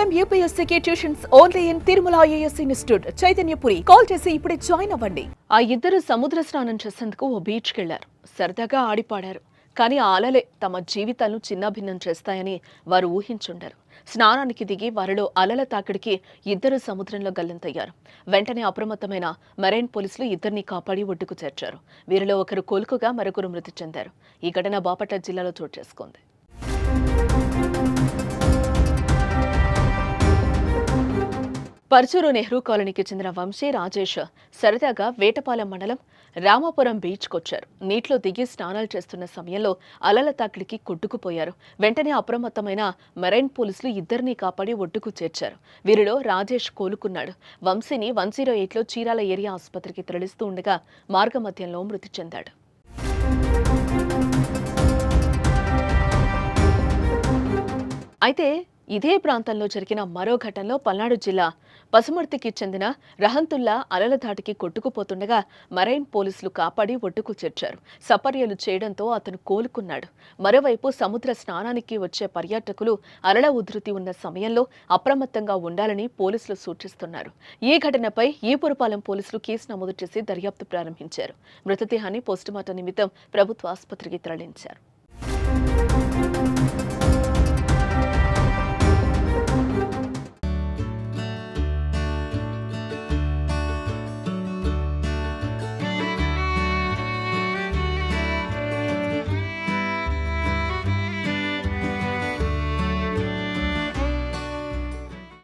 IIM UPSC tuitions only in Tirumala IAS institute Chaitanyapuri. Call చేసి ఇప్పుడే join అవ్వండి. ఆ ఇద్దరు సముద్ర స్నానం చేసేందుకు ఓ బీచ్కి వెళ్లారు. సరదాగా ఆడిపాడారు. కానీ ఆ అలలే తమ జీవితాలను చిన్నాభిన్నం చేస్తాయని వారు ఊహించుండరు. స్నానానికి దిగి వారిలో అలల తాకిడికి ఇద్దరు సముద్రంలో గల్లంతయ్యారు. వెంటనే అప్రమత్తమైన మెరైన్ పోలీసులు ఇద్దరిని కాపాడి ఒడ్డుకు చేర్చారు. వీరిలో ఒకరు కోలుకోగా మరొకరు మృతి చెందారు. ఈ ఘటన బాపట్ల జిల్లాలో చోటు చేసుకుంది. పర్చూరు నెహ్రూ కాలనీకి చెందిన వంశీ రాజేష్ సరదాగా వేటపాలెం మండలం రామాపురం బీచ్కొచ్చారు. నీటిలో దిగి స్నానాలు చేస్తున్న సమయంలో అలల తాకిడికి కొట్టుకుపోయారు. వెంటనే అప్రమత్తమైన మెరైన్ పోలీసులు ఇద్దరిని కాపాడి ఒడ్డుకు చేర్చారు. వీరిలో రాజేష్ కోలుకున్నాడు. వంశీని 108లో చీరాల ఏరియా ఆసుపత్రికి తరలిస్తూ ఉండగా మార్గమధ్యంలో మృతి చెందాడు. అయితే ఇదే ప్రాంతంలో జరిగిన మరో ఘటనలో పల్నాడు జిల్లా పసుమర్తికి చెందిన రహంతుల్లా అలల ధాటికి కొట్టుకుపోతుండగా మరైన్ పోలీసులు కాపాడి ఒడ్డుకు చేర్చారు. సపర్యలు చేయడంతో అతను కోలుకున్నాడు. మరోవైపు సముద్ర స్నానానికి వచ్చే పర్యాటకులు అలల ఉధృతి ఉన్న సమయంలో అప్రమత్తంగా ఉండాలని పోలీసులు సూచిస్తున్నారు. ఈ ఘటనపై ఈపురపాలెం పోలీసులు కేసు నమోదు చేసి దర్యాప్తు ప్రారంభించారు. మృతదేహాన్ని పోస్టుమార్టం నిమిత్తం ప్రభుత్వ ఆసుపత్రికి తరలించారు.